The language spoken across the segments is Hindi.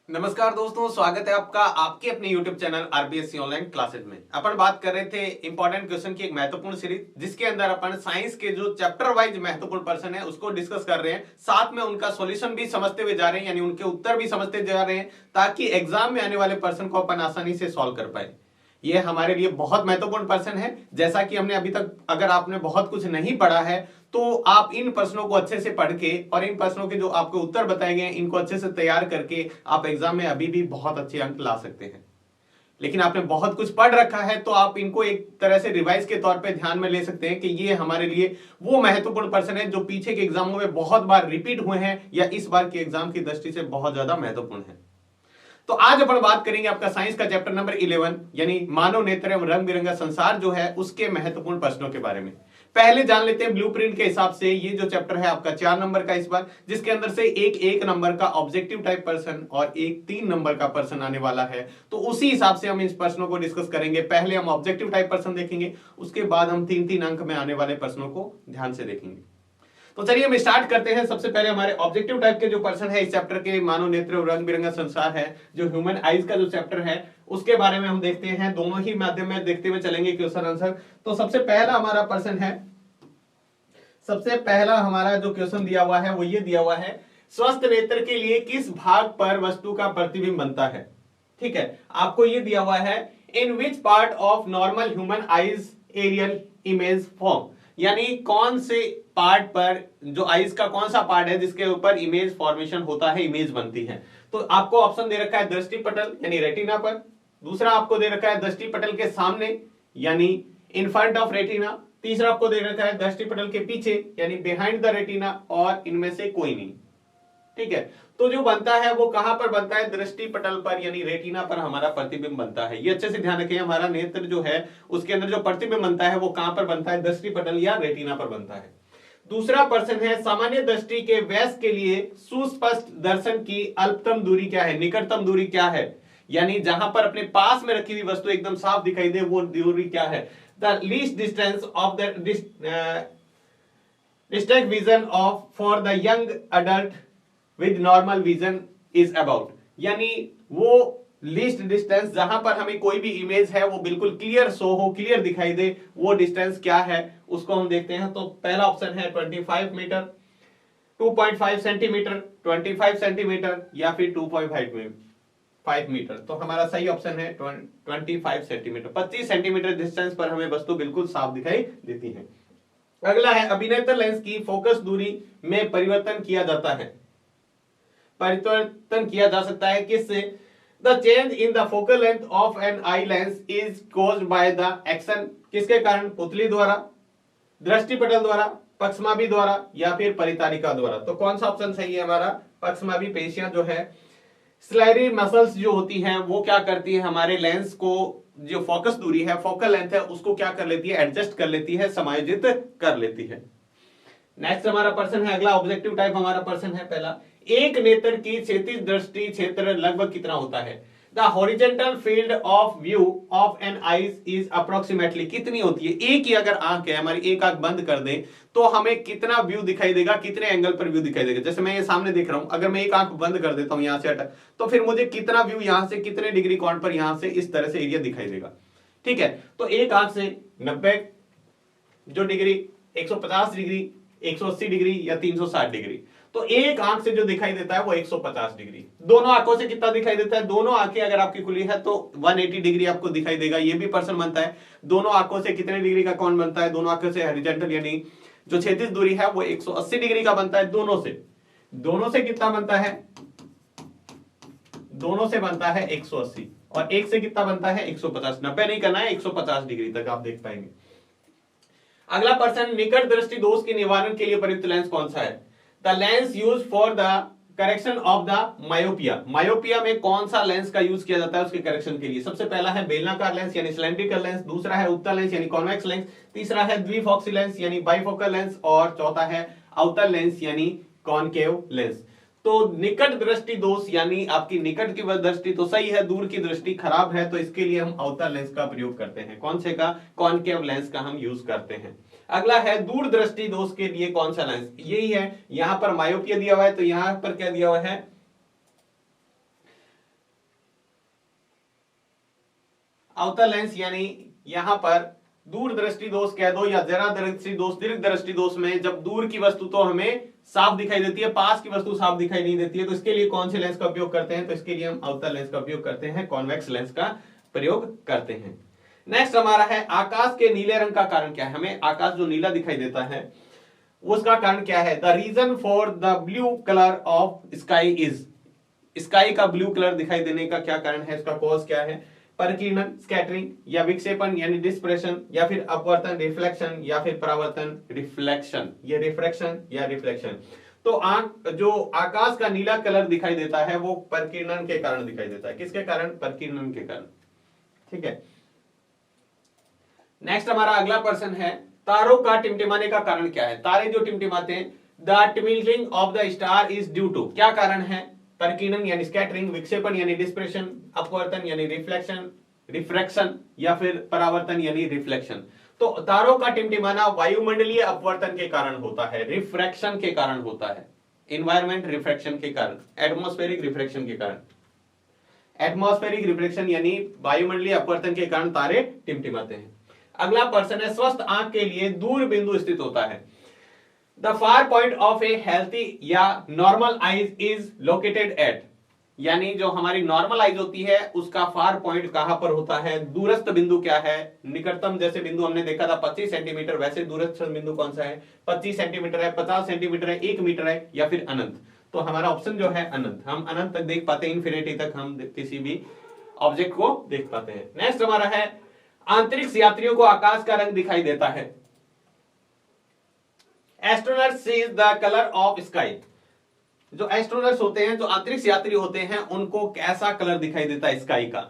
नमस्कार दोस्तों, स्वागत है आपका आपके अपने YouTube channel RBSC online classes में। अपन बात कर रहे थे इंपॉर्टेंट क्वेश्चन की एक महत्वपूर्ण सीरीज, जिसके अंदर अपन साइंस के जो चैप्टर वाइज महत्वपूर्ण पर्सन है उसको डिस्कस कर रहे हैं, साथ में उनका सॉल्यूशन भी समझते हुए जा रहे हैं, यानी उनके उत्तर भी समझते जा रहे हैं, ताकि एग्जाम में आने वाले पर्सन को अपन आसानी से सॉल्व कर पाए। ये हमारे लिए बहुत महत्वपूर्ण पर्सन है। जैसा कि हमने अभी तक, अगर आपने बहुत कुछ नहीं पढ़ा है तो आप इन प्रश्नों को अच्छे से पढ़ के और इन प्रश्नों के जो आपको उत्तर बताए गए हैं इनको अच्छे से तैयार करके आप एग्जाम में अभी भी बहुत अच्छे अंक ला सकते हैं। लेकिन आपने बहुत कुछ पढ़ रखा है तो आप इनको एक तरह से रिवाइज के तौर पे ध्यान में ले सकते हैं कि ये हमारे लिए वो महत्वपूर्ण पर्सन है जो पीछे के एग्जामों में बहुत बार रिपीट हुए हैं या इस बार के एग्जाम की दृष्टि से बहुत ज्यादा महत्वपूर्ण है। तो आज अपन बात करेंगे आपका साइंस का चैप्टर नंबर 11 यानी मानव नेत्र एवं रंग बिरंगा संसार जो है उसके महत्वपूर्ण प्रश्नों के बारे में। पहले जान लेते हैं ब्लूप्रिंट के हिसाब से। ये जो चैप्टर है आपका 4 नंबर का इस बार, जिसके अंदर से एक नंबर का ऑब्जेक्टिव टाइप पर्सन और एक 3 नंबर का पर्सन आने वाला है। तो उसी हिसाब से हम इस प्रश्नों को डिस्कस करेंगे। पहले हम ऑब्जेक्टिव टाइप पर्सन देखेंगे, उसके बाद हम 3-3 अंक में आने वाले प्रश्नों को ध्यान से देखेंगे। तो चलिए हम स्टार्ट करते हैं। सबसे पहले हमारे ऑब्जेक्टिव टाइप के जो पर्सन है इस चैप्टर के, मानव नेत्र और रंग बिरंगा संसार है, जो ह्यूमन आईज का जो चैप्टर है उसके बारे में हम देखते हैं। दोनों ही माध्यम में देखते हुए चलेंगे क्वेश्चन आंसर। तो सबसे पहला हमारा पर्सन है, सबसे पहला हमारा जो क्वेश्चन दिया हुआ है वो ये दिया हुआ है, स्वस्थ नेत्र के लिए किस भाग पर वस्तु का प्रतिबिंब बनता है। ठीक है, आपको ये दिया हुआ है, in which part of normal human eyes aerial image form, यानी कौन से पार्ट पर, जो आईज का कौन सा पार्ट है जिसके ऊपर इमेज फॉर्मेशन होता है, इमेज बनती है। तो आपको ऑप्शन दे रखा है दृष्टि पटल यानी रेटिना पर, दूसरा आपको दे रखा है दृष्टि पटल के सामने यानी इन फ्रंट ऑफ रेटिना, तीसरा आपको दे रखा है दृष्टि पटल के पीछे यानी बिहाइंड द रेटिना, और इनमें से कोई नहीं। ठीक है, तो जो बनता है वो कहां पर बनता है, दृष्टि पटल पर यानी रेटिना पर हमारा प्रतिबिंब बनता है। ये अच्छे से ध्यान रखें, हमारा नेत्र जो है उसके अंदर जो प्रतिबिंब बनता है वो कहां पर बनता है, दृष्टि पटल या रेटिना पर बनता है। दूसरा प्रश्न है, सामान्य दृष्टि के वयस्क के लिए सुस्पष्ट दर्शन की अल्पतम दूरी क्या है, निकटतम दूरी क्या है, यानी जहां पर अपने पास में रखी हुई वस्तु एकदम साफ दिखाई दे वो दूरी क्या है। The least distance of the distant vision of for the young adult with normal vision is about, यानी वो लीस्ट डिस्टेंस जहां पर हमें कोई भी इमेज है वो बिल्कुल क्लियर शो हो, क्लियर दिखाई दे, वो डिस्टेंस क्या है उसको हम देखते हैं। तो पहला ऑप्शन है 25 मीटर, 2.5 सेंटीमीटर, 25 सेंटीमीटर या फिर 2.5 मीटर। तो हमारा सही ऑप्शन है 25 सेंटीमीटर। 25 सेंटीमीटर डिस्टेंस पर हमें वस्तु बिल्कुल साफ दिखाई देती है। अगला है, अभिनेत्र लेंस की फोकस दूरी में परिवर्तन किया जाता है, परिवर्तन किया जा सकता है किससे, the change in the focal length of an eye lens is caused by the action, किसके कारण, पुतली द्वारा, दृष्टिपटल द्वारा, पक्षमाभि द्वारा या फिर परितारिका द्वारा। तो कौन सा ऑप्शन सही है हमारा, पक्षमाभि पेशियां जो है, स्लाइरी मसल्स जो होती हैं वो क्या करती है, हमारे लेंस को जो फोकस दूरी है, फोकल लेंथ है, उसको क्या कर लेती है, एडजस्ट कर लेती है, समायोजित कर लेती है। नेक्स्ट हमारा पर्सन है, अगला ऑब्जेक्टिव टाइप हमारा पर्सन है पहला, एक नेत्र की क्षैतिज दृष्टि क्षेत्र लगभग कितना होता है, the horizontal field of view of an eyes is approximately, कितनी होती है। एक ही अगर आंख है हमारी, एक आंख बंद कर दें तो हमें कितना व्यू दिखाई देगा, कितने एंगल पर व्यू दिखाई देगा। जैसे मैं ये सामने देख रहा हूं, अगर मैं एक आंख बंद कर देता हूं यहां से अटक, तो फिर मुझे कितना व्यू यहां से, कितने डिग्री कोण पर यहां से इस तरह से एरिया दिखाई देगा। ठीक है, तो एक आंख से 90 जो डिग्री, 150 डिग्री, 180 डिग्री या 360 डिग्री, तो एक आंख से जो दिखाई देता है वो 150 डिग्री। दोनों आंखों से कितना दिखाई देता है, दोनों आंखें अगर आपकी खुली है तो 180 डिग्री आपको दिखाई देगा। ये भी पर्सन बनता है। दोनों आंखों से कितने डिग्री का कोण बनता है, दोनों आंखों से हॉरिजॉन्टल यानी जो क्षैतिज दूरी है वो 180 डिग्री का बनता है। दोनों से कितना बनता है, दोनों से बनता है 180, और एक से कितना बनता है 150। 90 नहीं करना है, 150 डिग्री तक आप देख पाएंगे। अगला पर्सन, निकट दृष्टि दोष के निवारण के लिए प्रयुक्त लेंस कौन सा है, the lens use for the correction of the myopia, myopia में कौन सा लेंस का यूज किया जाता है उसके करेक्शन के लिए। सबसे पहला है बेलनाकार लेंस यानी सिलेंड्रिकल लेंस, दूसरा है उत्तल लेंस यानी कॉन्वेक्स लेंस, तीसरा है द्विफॉक्सी लेंस यानी बाइफोकल लेंस, और चौथा है अवतल लेंस यानी कॉनकेव लेंस। तो निकट दृष्टि दोष यानी आपकी निकट की दृष्टि तो सही है, दूर की दृष्टि खराब है, तो इसके लिए हम अवतल लेंस का प्रयोग करते हैं। कौन से का, कॉनकेव लेंस का हम यूज करते हैं। अगला है दूर दृष्टि दोष के लिए कौन सा लेंस, यही है, यहां पर मायोपिया दिया हुआ है तो यहां पर क्या दिया हुआ है, अवतल लेंस यानी यहां पर दूरदृष्टि दोष कह दो या जरा दृष्टि दोष, दीर्घ दृष्टि दोष में जब दूर की वस्तु तो हमें साफ दिखाई देती है, पास की वस्तु साफ दिखाई नहीं देती है, तो इसके लिए कौन से लेंस का उपयोग करते हैं? तो इसके लिए हम अवतल लेंस का उपयोग करते हैं, कॉन्वेक्स लेंस का प्रयोग करते हैं। नेक्स्ट हमारा है आकाश के नीले रंग का कारण क्या है? हमें आकाश जो नीला दिखाई देता है उसका कारण क्या है? The reason for the blue colour of sky is, sky का ब्लू कलर दिखाई देने का क्या कारण है? इसका कॉज क्या है? परिकीर्णन स्कैटरिंग या विक्षेपण यानी डिस्पर्शन या फिर अपवर्तन रिफ्लेक्शन या फिर परावर्तन रिफ्लेक्शन, ये रिफ्रैक्शन या रिफ्लेक्शन। तो आंख जो आकाश का नीला कलर दिखाई देता है वो परिकीर्णन के कारण दिखाई देता है। किसके कारण? परिकीर्णन के कारण। ठीक है। नेक्स्ट हमारा अगला प्रश्न है तारों का टिमटिमाने का कारण क्या है? तारे जो टिमटिमाते हैं, the twinkling of the star is due to, क्या कारण है? परिकीर्णन यानी स्कैटरिंग, विक्षेपण यानी डिस्पर्शन, अपवर्तन यानी रिफ्लेक्शन, रिफ्रैक्शन या फिर परावर्तन यानी रिफ्लेक्शन। तो तारों का टिमटिमाना वायुमंडलीय अपवर्तन के कारण होता है, रिफ्रैक्शन के कारण होता है, इन्वायरमेंट रिफ्रैक्शन के कारण, एटमॉस्फेरिक रिफ्रैक्शन के कारण। एटमॉस्फेरिक रिफ्रैक्शन यानी वायुमंडलीय अपवर्तन के कारण तारे टिमटिमाते हैं। अगला प्रश्न है स्वस्थ आंख के लिए दूर बिंदु स्थित होता है। The far point of a healthy या normal eyes is located at, यानी जो हमारी नॉर्मल आईज होती है उसका फार पॉइंट कहां पर होता है? दूरस्थ बिंदु क्या है? निकटतम जैसे बिंदु हमने देखा था 25 सेंटीमीटर, वैसे दूरस्थ बिंदु कौन सा है? 25 सेंटीमीटर है, 50 सेंटीमीटर है, 1 मीटर है या फिर अनंत। तो हमारा ऑप्शन जो है अनंत, हम अनंत तक देख पाते हैं, इन्फिनिटी तक हम किसी भी ऑब्जेक्ट को देख पाते हैं। नेक्स्ट हमारा है अंतरिक्ष यात्रियों को आकाश का रंग दिखाई देता है। Astronaut sees the colour of sky, जो एस्ट्रोनॉट्स होते हैं, जो अंतरिक्ष यात्री होते हैं, उनको कैसा कलर दिखाई देता है स्काई का?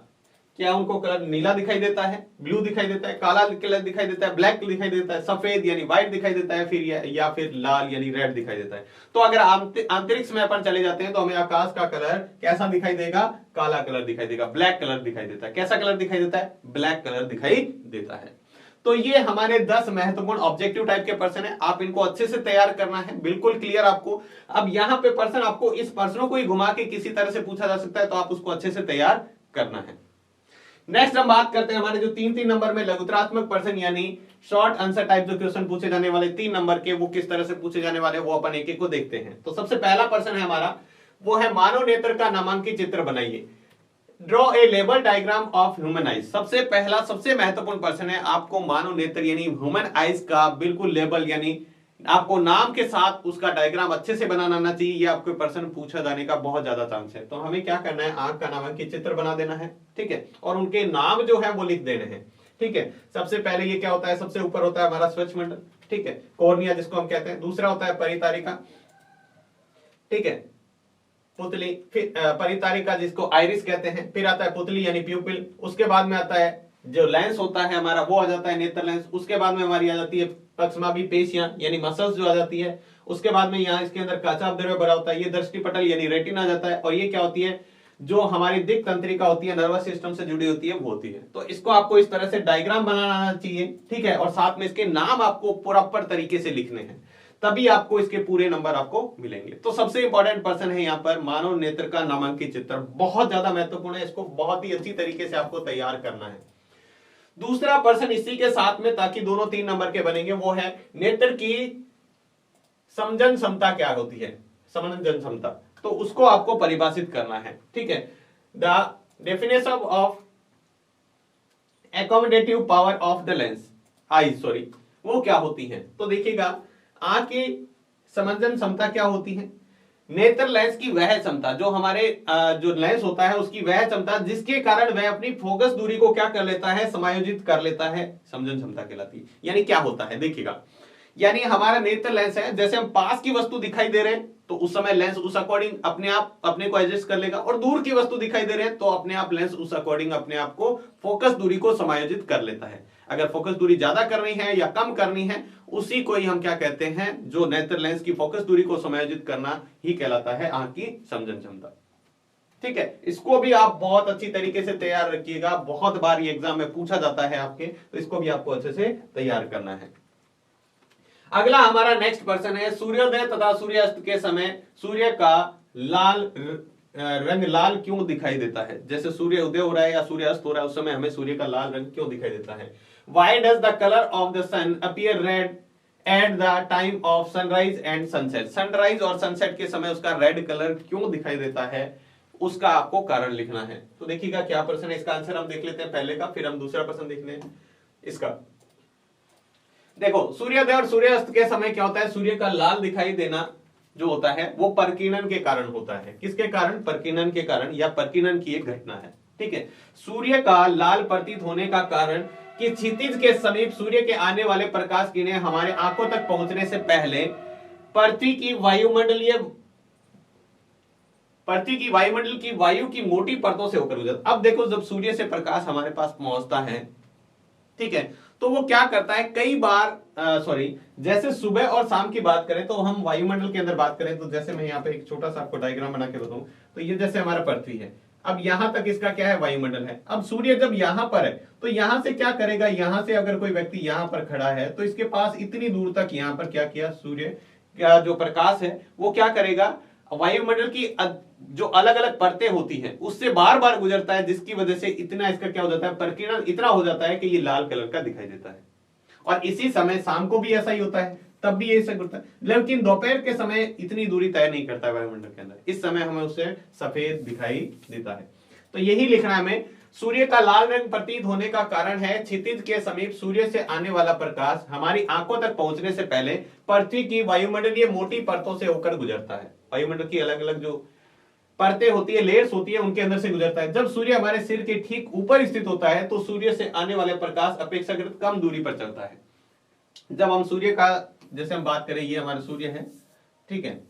क्या उनको कलर नीला दिखाई देता है, ब्लू दिखाई देता है, काला कलर दिखाई देता है, ब्लैक दिखाई देता है, सफेद यानी व्हाइट दिखाई देता है, फिर या फिर लाल यानी रेड दिखाई देता है? तो अगर अंतरिक्ष में अपन चले जाते हैं तो हमें आकाश का कलर कैसा दिखाई देगा? काला कलर दिखाई देगा, ब्लैक कलर दिखाई देता है। कैसा कलर दिखाई देता है? ब्लैक कलर दिखाई देता है। तो ये हमारे 10 महत्वपूर्ण ऑब्जेक्टिव टाइप के प्रश्न है, आप इनको अच्छे से तैयार करना है, बिल्कुल क्लियर आपको। अब यहाँ पे प्रश्न आपको इस प्रश्नों को ही घुमा के किसी तरह से पूछा जा सकता है, तो आप उसको अच्छे से तैयार करना है। नेक्स्ट हम बात करते हैं हमारे जो 3-3 नंबर में लघुत्तरात्मक प्रश्न यानी शॉर्ट आंसर टाइप जो क्वेश्चन पूछे जाने वाले 3 नंबर के, वो किस तरह से पूछे जाने वाले वो अपन एक एक को देखते हैं। तो सबसे पहला प्रश्न है हमारा, वो है मानव नेत्र का नामांकित चित्र बनाइए। Draw a label diagram of human eyes. सबसे पहला सबसे महत्वपूर्ण प्रश्न है, आपको मानव नेत्र यानी ह्यूमन आइज का बिल्कुल लेबल यानी आपको नाम के साथ उसका डायग्राम अच्छे से बनाना आना चाहिए। ये आपको प्रश्न पूछा जाने का बहुत ज्यादा चांस है। तो हमें क्या करना है, आंख का नामांकित चित्र बना देना है, ठीक है, और उनके नाम जो है वो लिख देने हैं, ठीक है। सबसे पहले ये क्या होता है, सबसे ऊपर होता है हमारा स्वच्छमंडल, ठीक है, कॉर्निया जिसको हम कहते हैं। दूसरा होता है परितारिका, ठीक है, पुतली, फिर परितारिका जिसको आइरिस कहते हैं, फिर आता है पुतली यानी प्यूपिल, उसके बाद में आता है जो लेंस होता है हमारा वो आ जाता है नेत्र लेंस, उसके बाद में हमारी आ जाती है पक्षमाभि पेशियां यानी मसल्स जो आ जाती है, उसके बाद में यहाँ इसके अंदर काचाभ द्रव्य भरा होता है, ये दृष्टिपटल यानी रेटिना आ जाता है, और ये क्या होती है जो हमारी दिक् तंत्रिका होती है, नर्वस सिस्टम से जुड़ी होती है, वो होती है। तो इसको आपको इस तरह से डायग्राम बनाना आना चाहिए, ठीक है, और साथ में इसके नाम आपको प्रॉपर तरीके से लिखने हैं, तभी आपको इसके पूरे नंबर आपको मिलेंगे। तो सबसे इंपॉर्टेंट पर्सन है यहाँ पर मानव नेत्र का नामांकित चित्र, बहुत ज्यादा महत्वपूर्ण है, इसको बहुत ही अच्छी तरीके से आपको तैयार करना है। दूसरा पर्सन इसी के साथ में, ताकि दोनों 3 नंबर के बनेंगे, वो है नेत्र की समझन क्षमता क्या होती है, समझन क्षमता, तो उसको आपको परिभाषित करना है, ठीक है। The definition of accommodative power of the lens I, sorry, वो क्या होती है? तो देखिएगा आंख की समझन क्षमता क्या होती है, नेत्र लेंस की वह क्षमता, जो हमारे जो लेंस होता है उसकी वह क्षमता जिसके कारण वह अपनी फोकस दूरी को क्या कर लेता है, समायोजित कर लेता है, समझन क्षमता कहलाती है। यानी क्या होता है, देखिएगा, यानी हमारा नेत्र लेंस है, जैसे हम पास की वस्तु दिखाई दे रहे हैं तो उस समय लेंस उस अकॉर्डिंग अपने आप अपने को एडजस्ट कर लेगा, और दूर की वस्तु दिखाई दे रहे हैं तो अपने आप लेंस उस अकॉर्डिंग अपने आप को फोकस दूरी को समायोजित कर लेता है। अगर फोकस दूरी ज्यादा करनी है या कम करनी है, उसी को ही हम क्या कहते हैं, जो नेत्र लेंस की फोकस दूरी को समायोजित करना ही कहलाता है आंख की समझन क्षमता, ठीक है। इसको भी आप बहुत अच्छी तरीके से तैयार रखिएगा, बहुत बार ये एग्जाम में पूछा जाता है आपके, तो इसको भी आपको अच्छे से तैयार करना है। अगला हमारा नेक्स्ट पर्सन है सूर्योदय तथा सूर्यास्त के समय सूर्य का लाल रंग लाल क्यों दिखाई देता है? जैसे सूर्य उदय हो रहा है या सूर्य अस्त हो रहा है उस समय हमें सूर्य का लाल रंग क्यों दिखाई देता है? Why does the color of the sun appear red at the time of sunrise and sunset? Sunrise और सनसेट के समय उसका रेड कलर क्यों दिखाई देता है, उसका आपको कारण लिखना है। तो देखिएगा क्या प्रश्न है, इसका आंसर हम देख लेते हैं पहले का, फिर हम दूसरा प्रश्न देख लें इसका। देखो सूर्योदय और सूर्यास्त के समय क्या होता है, सूर्य का लाल दिखाई देना जो होता है वो परकीनन के कारण होता है। किसके कारण? परकीनन के कारण, या परकीनन की एक घटना है। ठीक है, सूर्य का लाल प्रतीत होने का कारण कि क्षितिज के समीप सूर्य के आने वाले प्रकाश किरणें हमारे आंखों तक पहुंचने से पहले पृथ्वी की वायुमंडल की वायु की मोटी परतों से होकर गुजरता। अब देखो जब सूर्य से प्रकाश हमारे पास पहुंचता है, ठीक है, तो वो क्या करता है, कई बार जैसे सुबह और शाम की बात करें तो हम वायुमंडल के अंदर बात करें तो जैसे मैं यहाँ पे एक छोटा सा आपको डायग्राम बना के बताऊं तो ये जैसे हमारा पृथ्वी है, अब यहां तक इसका क्या है, वायुमंडल है। अब सूर्य जब यहां पर है तो यहां से क्या करेगा, यहां से अगर कोई व्यक्ति यहां पर खड़ा है तो इसके पास इतनी दूर तक यहां पर क्या किया, सूर्य का जो प्रकाश है वो क्या करेगा, वायुमंडल की जो अलग अलग परतें होती हैं उससे बार बार गुजरता है, जिसकी वजह से इतना इसका क्या हो जाता है, प्रकीर्णन इतना हो जाता है कि ये लाल कलर का दिखाई देता है। और इसी समय शाम को भी ऐसा ही होता है, तब भी ऐसा होता है, लेकिन दोपहर के समय इतनी दूरी तय नहीं करता है वायुमंडल के अंदर, इस समय हमें उससे सफेद दिखाई देता है। तो यही लिखना है हमें, सूर्य का लाल रंग प्रतीत होने का कारण है क्षितिज के समीप सूर्य से आने वाला प्रकाश हमारी आंखों तक पहुंचने से पहले पृथ्वी की वायुमंडलीय मोटी परतों से होकर गुजरता है। वायुमंडल की अलग अलग जो परतें होती है, लेयर्स होती है, उनके अंदर से गुजरता है। जब सूर्य हमारे सिर के ठीक ऊपर स्थित होता है तो सूर्य से आने वाले प्रकाश अपेक्षाकृत कम दूरी पर चलता है। जब हम सूर्य का, जैसे हम बात करें, ये हमारा सूर्य है, ठीक है,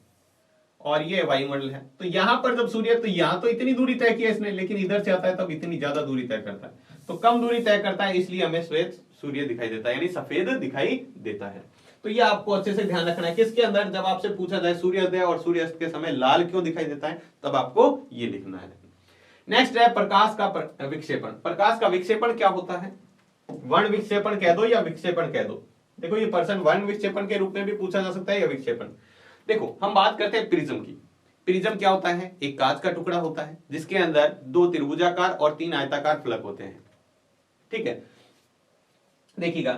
और ये वायुमंडल है, तो यहां पर जब सूर्य, तो यहां तो इतनी दूरी तय की है इसने, लेकिन इधर से आता है तब इतनी ज्यादा दूरी तय करता है, तो कम दूरी तय करता है, इसलिए हमें श्वेत सूर्य दिखाई देता है, यानी सफेद दिखाई देता है। तो ये आपको अच्छे से ध्यान रखना है। किसके अंदर, जब आपसे पूछा जाए सूर्योदय और सूर्यास्त के समय लाल क्यों दिखाई देता है, तब आपको ये लिखना है। नेक्स्ट है प्रकाश का विक्षेपण। प्रकाश का विक्षेपण क्या होता है, वर्ण विक्षेपण कह दो या विक्षेपण कह दो। देखो ये प्रश्न वर्ण विक्षेपण के रूप में भी पूछा जा सकता है या विक्षेपण। देखो हम बात करते हैं प्रिज्म की। प्रिज्म क्या होता है, एक कांच का टुकड़ा होता है जिसके अंदर 2 त्रिभुजाकार और 3 आयताकार फलक होते हैं, ठीक है। देखिएगा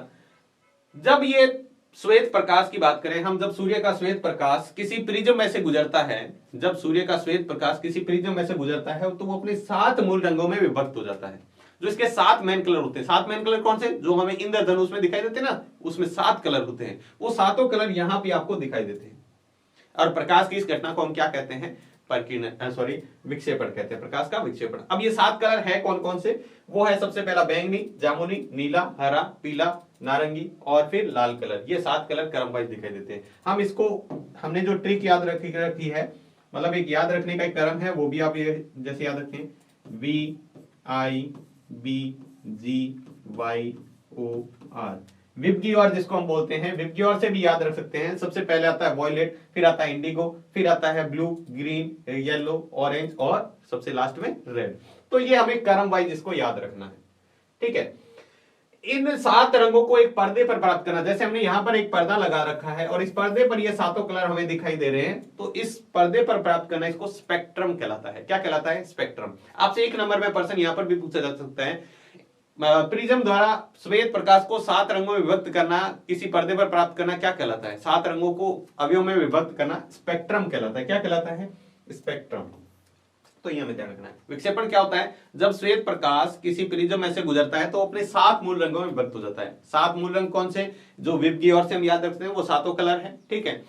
जब ये श्वेत प्रकाश की बात करें हम, जब सूर्य का श्वेत प्रकाश किसी प्रिज्म में से गुजरता है, जब सूर्य का श्वेत प्रकाश किसी प्रिज्म में से गुजरता है तो वो अपने 7 मूल रंगों में विभक्त हो जाता है। जो इसके 7 मेन कलर होते हैं, 7 मेन कलर कौन से, जो हमें इंद्रधनुष में दिखाई देते हैं ना, उसमें 7 कलर होते हैं, वो सातों कलर यहां पे आपको दिखाई देते हैं। और प्रकाश की इस घटना को हम क्या कहते हैं, विक्षेपण कहते हैं, प्रकाश का विक्षेपण। अब ये 7 कलर है कौन कौन से, वो है सबसे पहला बैंगनी, जामुनी, नीला, हरा, पीला, नारंगी और फिर लाल कलर। ये 7 कलर क्रम वाइज दिखाई देते हैं। हम इसको, हमने जो ट्रिक याद रखी है, मतलब एक याद रखने का एक क्रम है, वो भी आप ये जैसे याद रखें, VIBGYOR, विबग्योर जिसको हम बोलते हैं, विबग्योर से भी याद रख सकते हैं। सबसे पहले आता है वॉयलेट, फिर आता है इंडिगो, फिर आता है ब्लू, ग्रीन, येलो, ऑरेंज और सबसे लास्ट में रेड। तो ये हमें क्रम वाइज इसको याद रखना है, ठीक है। इन 7 रंगों को एक पर्दे पर प्राप्त करना, जैसे हमने यहां पर एक पर्दा लगा रखा है और इस पर्दे पर ये 7 कलर हमें दिखाई दे रहे हैं, तो इस पर्दे पर प्राप्त करना इसको स्पेक्ट्रम कहलाता है। क्या कहलाता है, स्पेक्ट्रम। आपसे 1 नंबर में प्रश्न यहां पर भी पूछा जा सकता है, प्रिज्म द्वारा श्वेत प्रकाश को 7 रंगों में विभक्त करना, किसी पर्दे पर प्राप्त करना क्या कहलाता है, 7 रंगों को अवयव में विभक्त करना स्पेक्ट्रम कहलाता है। क्या कहलाता है, स्पेक्ट्रम। तो ये हमें ध्यान रखना है। विक्षेपण क्या होता है, जब श्वेत प्रकाश किसी प्रिज्म में से गुजरता है तो अपने 7 मूल रंगों में विभक्त हो जाता है। 7 मूल रंग कौन से, जो विबग्योर से हम याद रखते हैं, वो 7 कलर है, ठीक है।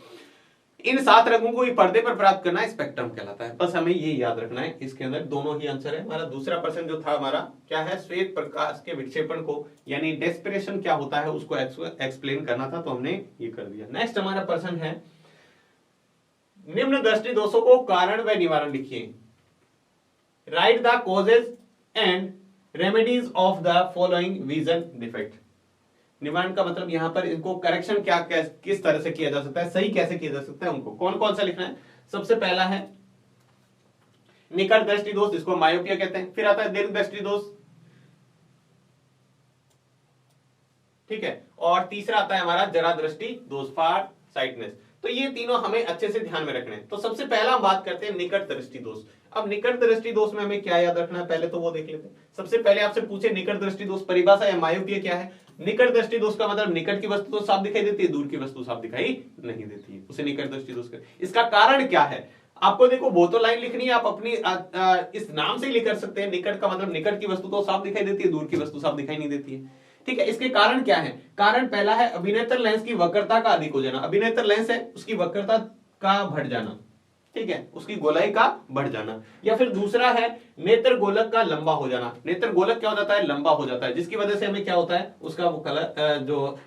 इन 7 रंगों को पर्दे पर प्राप्त करना स्पेक्ट्रम कहलाता है। बस हमें ये याद रखना है। इसके अंदर दोनों ही आंसर है। हमारा दूसरा प्रश्न जो था हमारा क्या है, श्वेत प्रकाश के विक्षेपण को यानी डिस्पर्शन क्या होता है उसको एक्सप्लेन करना था, तो हमने ये कर दिया। नेक्स्ट हमारा प्रश्न है, निम्न दृष्टि दोषों को कारण व निवारण लिखिए। Right the causes and remedies of the following vision defect. निवारण का मतलब यहां पर इनको करेक्शन क्या किस तरह से किया जा सकता है, सही कैसे किया जा सकता है, उनको कौन कौन सा लिखना है। सबसे पहला है निकट दृष्टि दोष, जिसको मायोपिया कहते हैं। फिर आता है दीर्घ दृष्टि दोष, ठीक है। और तीसरा आता है हमारा जरा दृष्टि दोष, फार साइटनेस। तो ये तीनों हमें अच्छे से ध्यान में रखने हैं। तो सबसे पहला हम बात करते हैं निकट दृष्टि दोष। अब निकट दृष्टि दोष में हमें क्या याद रखना है, पहले तो वो देख लेते हैं। सबसे पहले आपसे पूछे निकट दृष्टि दोष परिभाषा या मायोपिया क्या है। निकट दृष्टि दोष का मतलब निकट की वस्तु तो साफ दिखाई देती है, दूर की वस्तु साफ दिखाई नहीं देती है, उसे निकट दृष्टि दोष कहते। इसका कारण क्या है, आपको देखो वो तो लाइन लिखनी है, आप अपनी इस नाम से ही लिख कर सकते हैं। निकट का मतलब निकट की वस्तु तो साफ दिखाई देती है, दूर की वस्तु साफ दिखाई नहीं देती है। ठीक है, इसके कारण क्या है, कारण पहला है अभिनेत्र लेंस की वक्रता का अधिक हो जाना। अभिनेत्र लेंस है उसकी वक्रता का बढ़ जाना, ठीक है, उसकी गोलाई का बढ़ जाना। या फिर दूसरा है नेत्र गोलक का लंबा हो जाना। नेत्र गोलक क्या हो जाता है, लंबा हो जाता है, जिसकी वजह से हमें क्या होता है, उसका वो कलर जो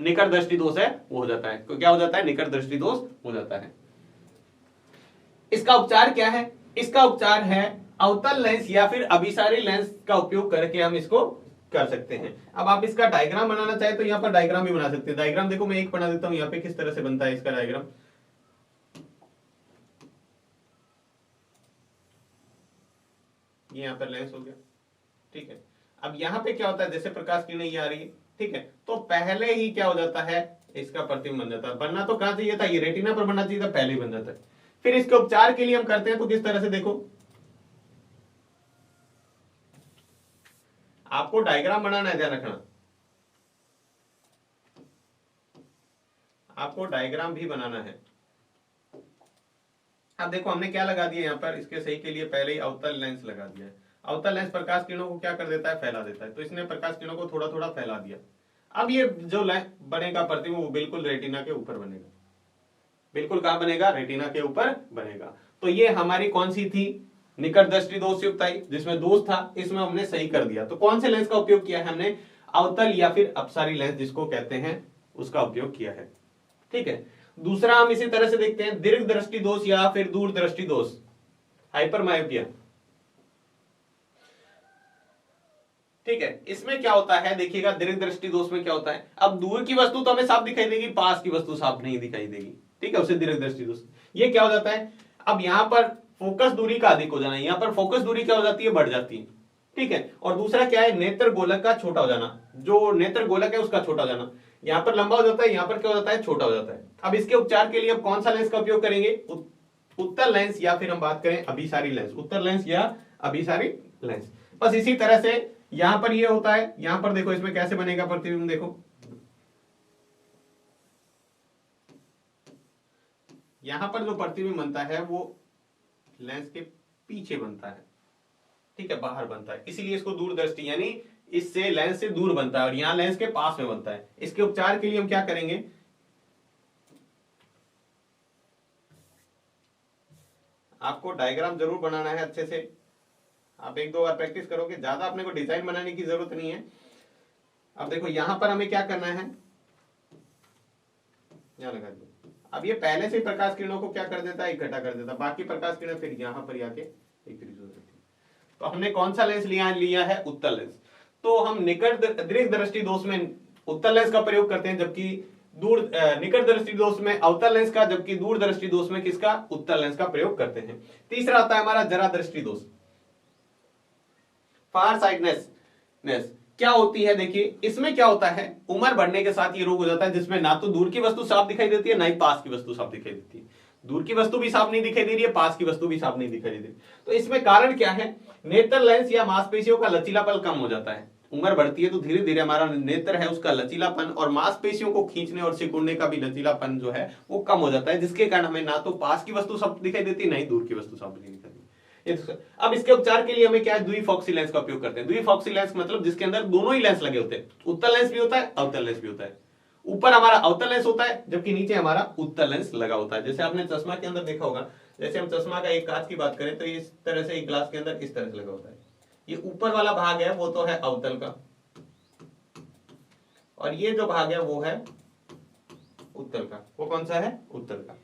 निकट दृष्टि दोष है वो हो जाता है। तो क्या हो जाता है, निकट दृष्टि दोष हो जाता है। इसका उपचार क्या है, इसका उपचार है अवतल लेंस या फिर अभिसारी लेंस का उपयोग करके हम इसको कर सकते हैं। अब आप इसका डायग्राम बनाना चाहे तो यहाँ पर डायग्राम भी बना सकते हैं। डायग्राम देखो मैं एक बना देता हूं, यहाँ पे किस तरह से बनता है इसका डायग्राम। ये यहाँ पर लेंस हो गया, ठीक है। अब यहाँ पे क्या होता है, जैसे प्रकाश किरणें ये आ रही है, ठीक है, तो पहले ही क्या हो जाता है, इसका प्रतिबिंब बन जाता है। बनना तो कहां चाहिए था, ये रेटिना पर बनना चाहिए था, पहले ही बन जाता है। फिर इसके उपचार के लिए हम करते हैं तो किस तरह से, देखो आपको डायग्राम बनाना है, ध्यान रखना, आपको डायग्राम भी बनाना है। अब देखो हमने क्या लगा दिया यहाँ पर, इसके सही के लिए पहले ही अवतल लेंस लगा दिया है। अवतल लेंस प्रकाश किरणों को क्या कर देता है, फैला देता है, तो इसने प्रकाश किरणों को थोड़ा थोड़ा फैला दिया। अब ये जो लेंस बनेगा प्रतिबिंब वो बिल्कुल रेटिना के ऊपर बनेगा, बिल्कुल कहां बनेगा, रेटिना के ऊपर बनेगा। तो ये हमारी कौन सी थी, निकट दृष्टि दोष युक्त आई, जिसमें दोष था, इसमें हमने सही कर दिया। तो कौन से लेंस का उपयोग किया है हमने, अवतल या फिर अपसारी लेंस जिसको कहते हैं, उसका उपयोग किया है। ठीक है, दूसरा हम इसी तरह से देखते हैं दीर्घ दृष्टि दोष या फिर दूर दृष्टि दोष, हाइपरमायोपिया। ठीक है, इसमें क्या होता है, देखिएगा दीर्घ दृष्टि दोष में क्या होता है, अब दूर की वस्तु तो हमें साफ दिखाई देगी, पास की वस्तु साफ नहीं दिखाई देगी। ठीक है, उसे दीर्घ दृष्टि दोष। ये क्या हो जाता है, अब यहां पर फोकस दूरी का अधिक हो जाना, यहां पर फोकस दूरी क्या हो जाती है, बढ़ जाती है। ठीक है, और दूसरा क्या है, नेत्र गोलक का छोटा हो जाना, जो नेत्र गोलक है उसका छोटा हो जाना, यहां पर लंबा हो जाता है, यहां पर क्या हो जाता है, छोटा हो जाता है। अब इसके उपचार के लिए अब कौन सा लेंस का उपयोग करेंगे, उत्तल लेंस या फिर हम बात करें अभिसारी लेंस, उत्तल लेंस या अभिसारी लेंस। बस इसी तरह से यहां पर ये होता है, यहां पर देखो इसमें कैसे बनेगा प्रतिबिंब, देखो यहां पर जो प्रतिबिंब बनता है वो लेंस के पीछे बनता है, ठीक है, बाहर बनता है, इसीलिए इसको दूरदृष्टि यानी इससे लेंस से दूर बनता है, और यहां लेंस के पास में बनता है। इसके उपचार के लिए हम क्या करेंगे, आपको डायग्राम जरूर बनाना है अच्छे से, आप एक दो बार प्रैक्टिस करोगे, ज्यादा अपने को डिजाइन बनाने की जरूरत नहीं है। अब देखो यहां पर हमें क्या करना है, यहां लगा दो। अब ये पहले से प्रकाश किरणों को क्या कर देता है, इकट्ठा कर देता है, बाकी प्रकाश किरण फिर यहां पर आके एकत्रित हो जाती है। तो हमने कौन सा लेंस लिया है, उत्तल लेंस। तो हम निकट दीर्घ दृष्टि दोष में उत्तल लेंस का प्रयोग करते हैं, जबकि निकट दृष्टि दोष में अवतल लेंस का, जबकि दूर दृष्टि दोष में किसका, उत्तल लेंस का प्रयोग करते हैं। तीसरा आता है हमारा जरा दृष्टि दोष, फार साइडनेस क्या होती है, देखिए इसमें क्या होता है, उम्र बढ़ने के साथ ये रोग हो जाता है, जिसमें ना तो दूर की वस्तु साफ दिखाई देती है, ना ही पास की वस्तु साफ दिखाई देती है। दूर की वस्तु भी साफ नहीं दिखाई दे रही है, पास की वस्तु भी साफ नहीं दिखाई दे रही। तो इसमें कारण क्या है, नेत्र लेंस या मांसपेशियों का लचीलापन कम हो जाता है। उम्र बढ़ती है तो धीरे धीरे हमारा नेत्र है उसका लचीलापन और मांसपेशियों को खींचने और सिकुड़ने का भी लचीलापन जो है वो कम हो जाता है, जिसके कारण हमें ना तो पास की वस्तु साफ दिखाई देती, ना ही दूर की वस्तु साफ नहीं दिखाई देती। अब इसके उपचार के लिए हमें क्या है, द्विफॉक्सी लेंस का उपयोग करते हैं। द्विफॉक्सी लेंस मतलब जिसके अंदर दोनों ही लेंस लगे होते हैं, उत्तल लेंस भी होता है, अवतल लेंस भी होता है। ऊपर हमारा अवतल लेंस होता है, जबकि नीचे हमारा उत्तल लेंस लगा होता है। जैसे आपने चश्मा के अंदर देखा होगा, जैसे हम चश्मा का एक कांच की बात करें तो इस तरह से एक ग्लास के अंदर इस तरह से लगा होता है। ये ऊपर वाला भाग है वो तो है अवतल का, और ये जो भाग है वो है उत्तल का। वो कौन सा है, उत्तल का।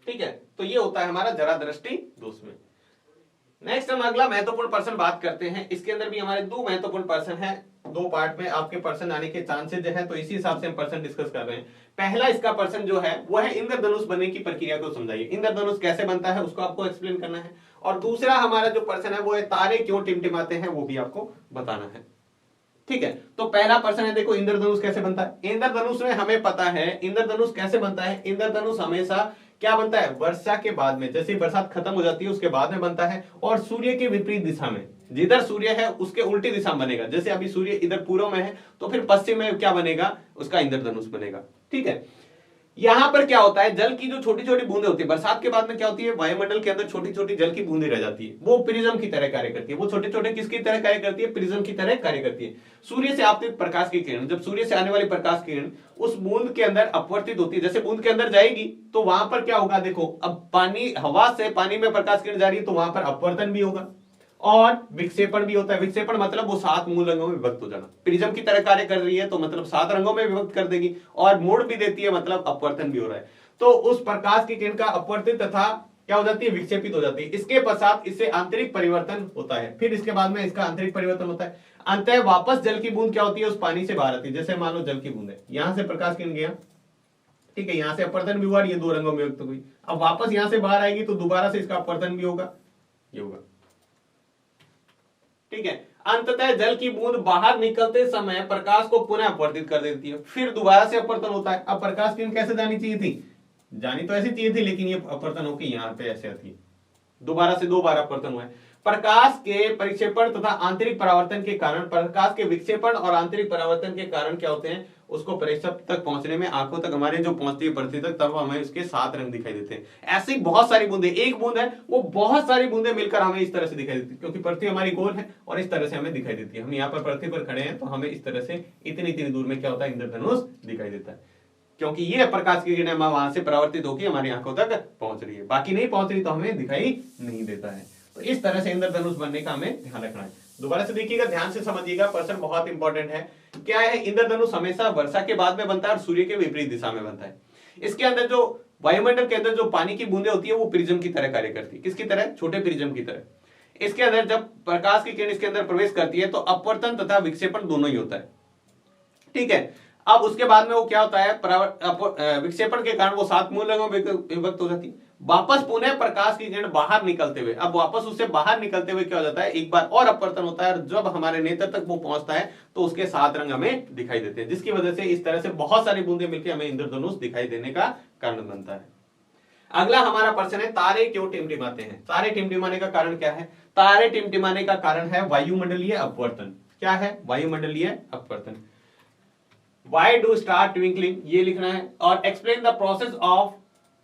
ठीक है, तो ये होता है हमारा जरा दृष्टि दोष में। नेक्स्ट हम अगला महत्वपूर्ण पर्सन बात करते हैं। इसके अंदर भी हमारे दो महत्वपूर्ण पर्सन हैं, दो पार्ट में आपके पर्सन आने के चांसेस है, तो इसी हिसाब से हम पर्सन डिस्कस कर रहे हैं। पहला इसका पर्सन जो है वो है इंद्रधनुष बनने की प्रक्रिया को समझाइए, इंद्रधनुष कैसे बनता है उसको आपको एक्सप्लेन करना है। और दूसरा हमारा जो पर्सन है वो है तारे क्यों टिमटिमाते हैं, वो भी आपको बताना है। ठीक है, तो पहला प्रश्न है, देखो इंद्रधनुष कैसे बनता है। इंद्रधनुष में हमें पता है इंद्रधनुष कैसे बनता है। इंद्रधनुष हमेशा क्या बनता है, वर्षा के बाद में, जैसे बरसात खत्म हो जाती है उसके बाद में बनता है, और सूर्य के विपरीत दिशा में, जिधर सूर्य है उसके उल्टी दिशा में बनेगा। जैसे अभी सूर्य इधर पूर्व में है तो फिर पश्चिम में क्या बनेगा, उसका इंद्रधनुष बनेगा। ठीक है, यहां पर क्या होता है, जल की जो छोटी छोटी बूंदें होती है, बरसात के बाद में क्या होती है, वायुमंडल के अंदर छोटी छोटी जल की बूंदें रह जाती है, वो प्रिज्म की तरह कार्य करती है। वो छोटे छोटे किसकी तरह कार्य करती है, प्रिज्म की तरह कार्य करती है। सूर्य से आपतित प्रकाश की किरण, जब सूर्य से आने वाली प्रकाश किरण उस बूंद के अंदर अपवर्तित होती है, जैसे बूंद के अंदर जाएगी तो वहां पर क्या होगा, देखो अब पानी, हवा से पानी में प्रकाश किरण जा रही है तो वहां पर अपवर्तन भी होगा और विक्षेपण भी होता है। विक्षेपण मतलब वो 7 मूल रंगों में विभक्त हो जाना। प्रिज्म की तरह कार्य कर रही है तो मतलब 7 रंगों में विभक्त कर देगी, और मोड़ भी देती है मतलब अपवर्तन भी हो रहा है। तो उस प्रकाश की किरण का अपवर्तित तथा क्या हो जाती है, विक्षेपित हो जाती है। इसके पश्चात इससे आंतरिक परिवर्तन होता है, फिर इसके बाद में इसका आंतरिक परिवर्तन होता है। अंततः वापस जल की बूंद क्या होती है, उस पानी से बाहर आती है। जैसे मान लो जल की बूंद है, यहां से प्रकाश किरण गया, ठीक है, यहां से अपवर्तन भी हुआ, ये 2 रंगों में विभक्त हुई, अब वापस यहां से बाहर आएगी तो दोबारा से इसका अपवर्तन भी होगा, ये होगा। ठीक है, अंततः जल की बूंद बाहर निकलते समय प्रकाश को पुनः अपवर्तित कर देती है, फिर दोबारा से अपवर्तन होता है। अब प्रकाश किरण कैसे जानी चाहिए थी, जानी तो ऐसी चाहिए थी, लेकिन ये अपवर्तन होकर यहाँ पे ऐसे आती है, दोबारा से 2 बार अपवर्तन हुआ है। प्रकाश के परिक्षेपण तथा आंतरिक परावर्तन के कारण, प्रकाश के विक्षेपण और आंतरिक परावर्तन के कारण क्या होते हैं, उसको प्रेक्षक तक पहुंचने में, आंखों तक हमारे जो पहुंचती है पृथ्वी तक, तब हमें उसके 7 रंग दिखाई देते हैं। ऐसी बहुत सारी बूंदे, एक बूंद है वो बहुत सारी बूंदे मिलकर हमें इस तरह से दिखाई देती है, क्योंकि पृथ्वी हमारी गोल है और इस तरह से हमें दिखाई देती है। हम यहाँ पर पृथ्वी पर खड़े हैं तो हमें इस तरह से इतनी इतनी दूर में क्या होता है, इंद्रधनुष दिखाई देता है, क्योंकि ये प्रकाश की किरणें वहां से परावर्तित होकर हमारी आंखों तक पहुंच रही है, बाकी नहीं पहुंच रही तो हमें दिखाई नहीं देता है। तो इस तरह से इंद्रधनुष बनने का हमें ध्यान रखना है। दोबारा से देखिएगा, ध्यान से समझिएगा, प्रश्न बहुत इंपॉर्टेंट है। क्या है, इंद्रधनुष हमेशा वर्षा के बाद में बनता है और सूर्य के विपरीत दिशा में बनता है। इसके अंदर जो वायुमंडल के अंदर जो पानी की बूंदें होती है वो प्रिज्म की तरह कार्य करती है। किसकी तरह, छोटे प्रिज्म की तरह। इसके अंदर जब प्रकाश की किरण इसके अंदर प्रवेश करती है तो अपवर्तन तथा विक्षेपण दोनों ही होता है। ठीक है, अब उसके बाद में वो क्या होता है, विक्षेपण के कारण वो 7 मूल रंगों में विभक्त हो जाती है। वापस पुनः प्रकाश की किरण बाहर निकलते हुए, अब वापस उससे बाहर निकलते हुए क्या हो जाता है, एक बार और अपवर्तन होता है, और जब हमारे नेत्र तक वो पहुंचता है तो उसके 7 रंग हमें दिखाई देते हैं, जिसकी वजह से इस तरह से बहुत सारी बूंदें मिलकर हमें इंद्रधनुष दिखाई देने का कारण बनता है। अगला हमारा प्रश्न है, तारे क्यों टिमटिमाते हैं। तारे टिमटिमाने का कारण क्या है, तारे टिमटिमाने का कारण है वायुमंडलीय अपवर्तन। क्या है, वायुमंडलीय अपवर्तन। Why do star twinkling, ये लिखना है, और explain the process of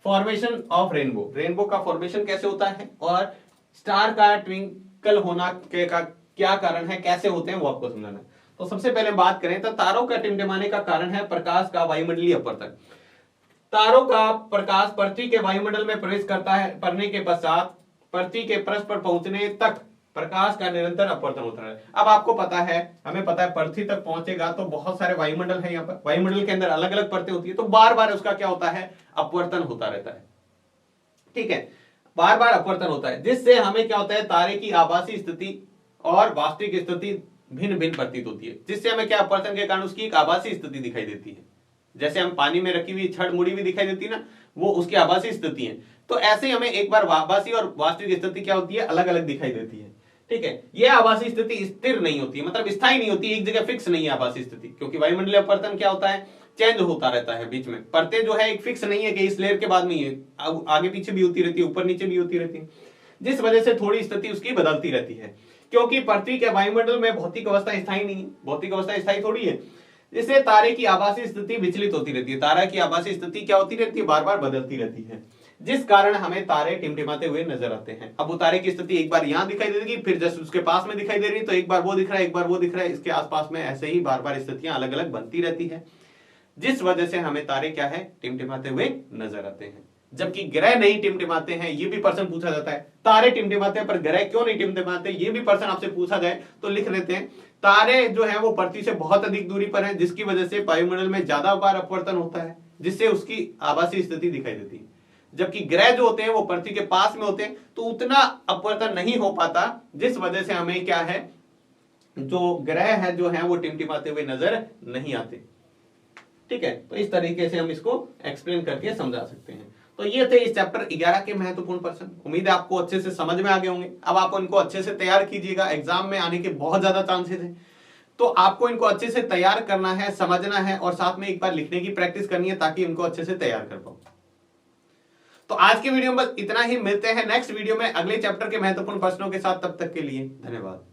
formation of rainbow, rainbow का फॉर्मेशन कैसे होता है, और स्टार का ट्विंकल होना के का क्या कारण है, कैसे होते हैं, वो आपको समझाना है। तो सबसे पहले बात करें तो तारों का टिमटिमाने का कारण है प्रकाश का वायुमंडलीय अपवर्तन। तारों का प्रकाश पृथ्वी के वायुमंडल में प्रवेश करता है, करने के पश्चात पृथ्वी के पृष्ठ पर पहुंचने तक प्रकाश का निरंतर अपवर्तन होता है। अब आपको पता है, हमें पता है, पृथ्वी तक पहुंचेगा तो बहुत सारे वायुमंडल है, यहाँ पर वायुमंडल के अंदर अलग अलग परतें होती है, तो बार बार उसका क्या होता है, अपवर्तन होता रहता है। ठीक है, बार बार अपवर्तन होता है, जिससे हमें क्या होता है, तारे की आभासी स्थिति और वास्तविक स्थिति भिन्न भिन्न प्रतीत होती है, जिससे हमें क्या, अपवर्तन के कारण उसकी एक आभासी स्थिति दिखाई देती है। जैसे हम पानी में रखी हुई छड़ मुड़ी भी दिखाई देती है ना, वो उसकी आभासी स्थिति है। तो ऐसे ही हमें एक बार आभासी और वास्तविक स्थिति क्या होती है, अलग अलग दिखाई देती है। ठीक है, यह आभासी स्थिति स्थिर नहीं होती है, मतलब स्थायी नहीं होती, एक जगह फिक्स नहीं है आभासी स्थिति, क्योंकि वायुमंडलीय अपवर्तन क्या होता है, चेंज होता रहता है बीच में। परतें जो है एक फिक्स नहीं है कि इस लेयर के बाद में ये आगे पीछे भी होती रहती है, ऊपर नीचे भी होती रहती है, जिस वजह से थोड़ी स्थिति उसकी बदलती रहती है। क्योंकि पृथ्वी के वायुमंडल में भौतिक अवस्था स्थायी नहीं है, भौतिक अवस्था स्थायी थोड़ी है, जिससे तारे की आभासी स्थिति विचलित होती रहती है। तारा की आभासी स्थिति क्या होती रहती है, बार बार बदलती रहती है, जिस कारण हमें तारे टिमटिमाते हुए नजर आते हैं। अब वो तारे की स्थिति एक बार यहां दिखाई देगी, फिर जस्ट उसके पास में दिखाई दे रही, तो एक बार वो दिख रहा है, एक बार वो दिख रहा है, इसके आसपास में ऐसे ही बार बार स्थितियां अलग अलग बनती रहती है, जिस वजह से हमें तारे क्या है, टिमटिमाते हुए नजर आते हैं। जबकि ग्रह नहीं टिमटिमाते हैं, ये भी प्रश्न पूछा जाता है। तारे टिमटिमाते हैं पर ग्रह क्यों नहीं टिमटिमाते, ये भी प्रश्न आपसे पूछा जाए तो लिख लेते हैं, तारे जो है वो पृथ्वी से बहुत अधिक दूरी पर है, जिसकी वजह से वायुमंडल में ज्यादा बार अपवर्तन होता है, जिससे उसकी आभासी स्थिति दिखाई देती है। जबकि ग्रह जो होते हैं वो पृथ्वी के पास में होते हैं, तो उतना अपवर्तन नहीं हो पाता, जिस वजह से हमें क्या है, जो ग्रह है जो है वो टिमटिमाते हुए नजर नहीं आते। ठीक है, तो इस तरीके से हम इसको एक्सप्लेन करके समझा सकते हैं। तो ये थे इस चैप्टर 11 के महत्वपूर्ण प्रश्न। उम्मीद है आपको अच्छे से समझ में आ गए होंगे। अब आप उनको अच्छे से तैयार कीजिएगा, एग्जाम में आने के बहुत ज्यादा चांसेस है। तो आपको इनको अच्छे से तैयार करना है, समझना है और साथ में एक बार लिखने की प्रैक्टिस करनी है ताकि इनको अच्छे से तैयार कर पाओ। तो आज की वीडियो में बस इतना ही, मिलते हैं नेक्स्ट वीडियो में अगले चैप्टर के महत्वपूर्ण प्रश्नों के साथ। तब तक के लिए धन्यवाद।